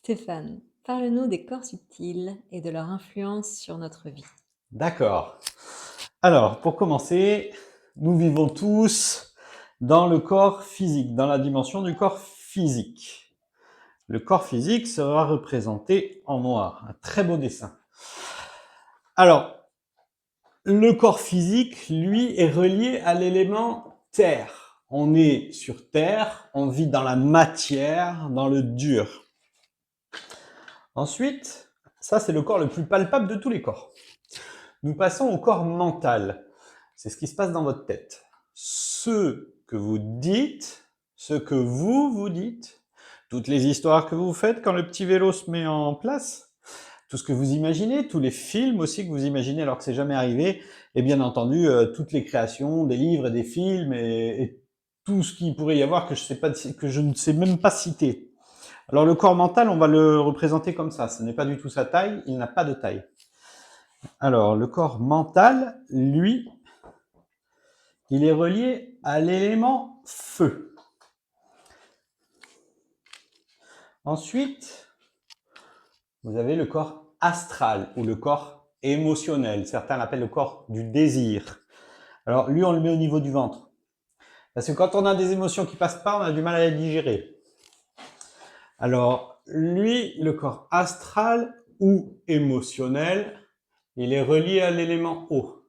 Stéphane, parle-nous des corps subtils et de leur influence sur notre vie. D'accord. Alors, pour commencer, nous vivons tous dans le corps physique, dans la dimension du corps physique. Le corps physique sera représenté en noir, un très beau dessin. Alors, le corps physique, lui, est relié à l'élément terre. On est sur terre, on vit dans la matière, dans le dur. Ensuite, ça c'est le corps le plus palpable de tous les corps. Nous passons au corps mental. C'est ce qui se passe dans votre tête. Ce que vous dites, ce que vous dites, toutes les histoires que vous faites quand le petit vélo se met en place, tout ce que vous imaginez, tous les films aussi que vous imaginez alors que c'est jamais arrivé, et bien entendu toutes les créations, des livres et des films et tout ce qu'il pourrait y avoir que je ne sais même pas citer. Alors le corps mental, on va le représenter comme ça. Ce n'est pas du tout sa taille, il n'a pas de taille. Alors le corps mental, lui, il est relié à l'élément feu. Ensuite, vous avez le corps astral ou le corps émotionnel. Certains l'appellent le corps du désir. Alors lui, on le met au niveau du ventre. Parce que quand on a des émotions qui passent pas, on a du mal à les digérer. Alors lui, le corps astral ou émotionnel, il est relié à l'élément eau.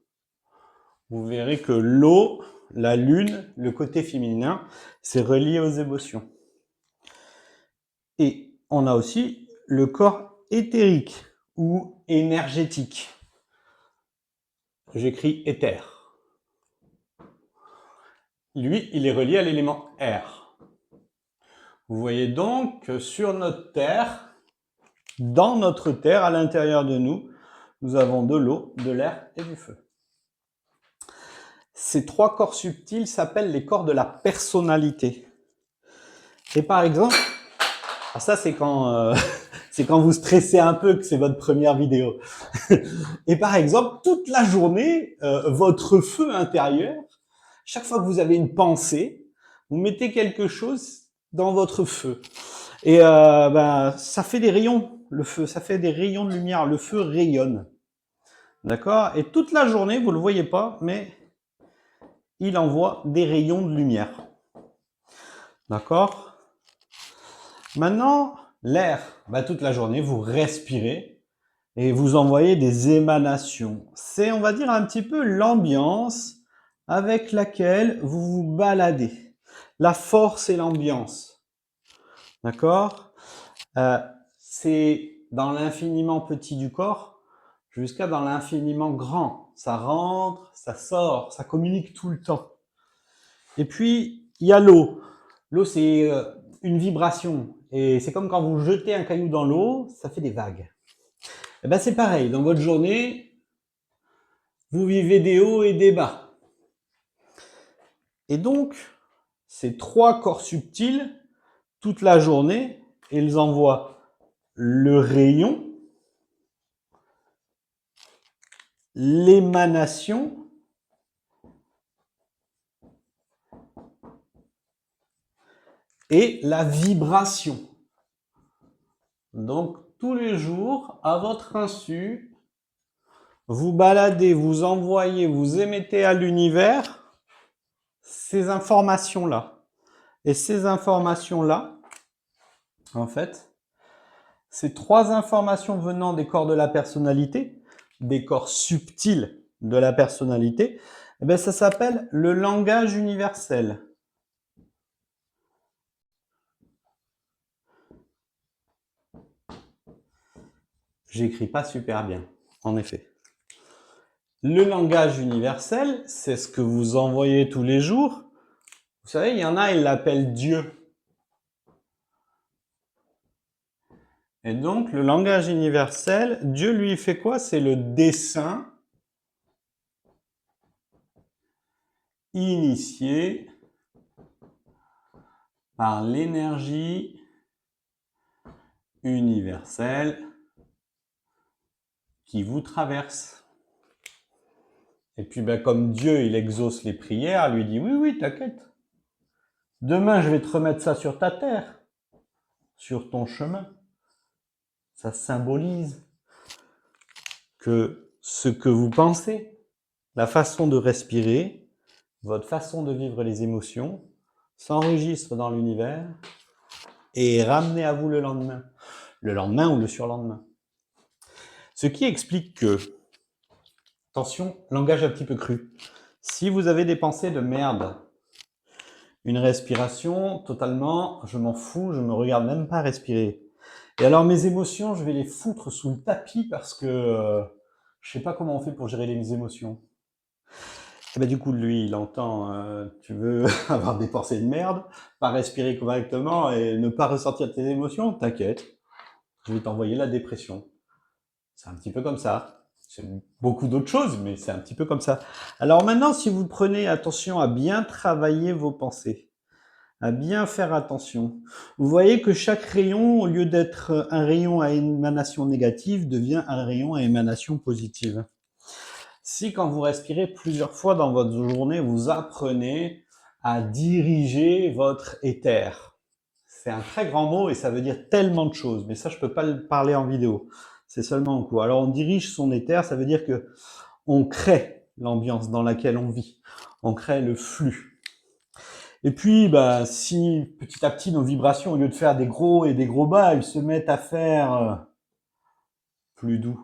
Vous verrez que l'eau, la lune, le côté féminin, c'est relié aux émotions. Et on a aussi le corps éthérique ou énergétique. J'écris éther. Lui, il est relié à l'élément air. Vous voyez donc que sur notre terre, dans notre terre, à l'intérieur de nous, nous avons de l'eau, de l'air et du feu. Ces trois corps subtils s'appellent les corps de la personnalité. Et par exemple, ça c'est quand vous stressez un peu, que c'est votre première vidéo. Et par exemple, toute la journée, votre feu intérieur, chaque fois que vous avez une pensée, vous mettez quelque chose dans votre feu. Et ça fait des rayons, le feu, ça fait des rayons de lumière, le feu rayonne. D'accord? Et toute la journée, vous ne le voyez pas, mais il envoie des rayons de lumière. D'accord? Maintenant, l'air, toute la journée, vous respirez et vous envoyez des émanations. C'est, on va dire, un petit peu l'ambiance avec laquelle vous vous baladez. La force et l'ambiance. D'accord? C'est dans l'infiniment petit du corps jusqu'à dans l'infiniment grand. Ça rentre, ça sort, ça communique tout le temps. Et puis, il y a l'eau. L'eau, c'est une vibration. Et c'est comme quand vous jetez un caillou dans l'eau, ça fait des vagues. Et ben c'est pareil, dans votre journée, vous vivez des hauts et des bas. Et donc, ces trois corps subtils, toute la journée, ils envoient le rayon, l'émanation et la vibration. Donc, tous les jours, à votre insu, vous baladez, vous envoyez, vous émettez à l'univers ces informations-là. Et ces informations-là, en fait, ces trois informations venant des corps de la personnalité, des corps subtils de la personnalité, eh bien, ça s'appelle le langage universel. J'écris pas super bien, en effet. Le langage universel, c'est ce que vous envoyez tous les jours. Vous savez, il y en a, ils l'appellent Dieu. Et donc, le langage universel, Dieu lui fait quoi? C'est le dessin initié par l'énergie universelle qui vous traverse. Et puis, comme Dieu, il exauce les prières, lui dit, oui, oui, t'inquiète. Demain, je vais te remettre ça sur ta terre, sur ton chemin. ça symbolise que ce que vous pensez, la façon de respirer, votre façon de vivre les émotions, s'enregistre dans l'univers et est ramené à vous le lendemain ou le surlendemain. Ce qui explique que, attention, langage un petit peu cru, si vous avez des pensées de merde, une respiration totalement, je m'en fous, je me regarde même pas respirer. Et alors mes émotions, je vais les foutre sous le tapis parce que je sais pas comment on fait pour gérer les émotions. Et ben du coup, lui, il entend, tu veux avoir des pensées de merde, pas respirer correctement et ne pas ressentir tes émotions, t'inquiète, je vais t'envoyer la dépression. C'est un petit peu comme ça. C'est beaucoup d'autres choses, mais c'est un petit peu comme ça. Alors maintenant, si vous prenez attention à bien travailler vos pensées, à bien faire attention, vous voyez que chaque rayon, au lieu d'être un rayon à émanation négative, devient un rayon à émanation positive. Si quand vous respirez plusieurs fois dans votre journée, vous apprenez à diriger votre éther. C'est un très grand mot et ça veut dire tellement de choses, mais ça je peux pas le parler en vidéo. C'est seulement en cours. Alors on dirige son éther, ça veut dire que on crée l'ambiance dans laquelle on vit. On crée le flux. Et puis, bah, si petit à petit nos vibrations, au lieu de faire des gros et des gros bas, elles se mettent à faire plus doux,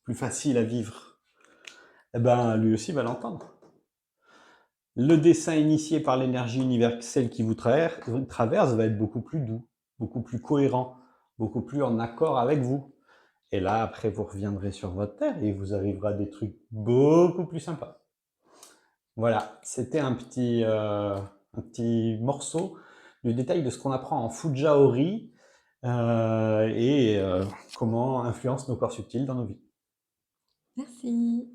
plus facile à vivre, eh ben, lui aussi va l'entendre. Le dessin initié par l'énergie universelle qui vous traverse va être beaucoup plus doux, beaucoup plus cohérent, beaucoup plus en accord avec vous. Et là, après, vous reviendrez sur votre terre et vous arrivera des trucs beaucoup plus sympas. Voilà, c'était un petit morceau du détail de ce qu'on apprend en Fujaori et comment influence nos corps subtils dans nos vies. Merci.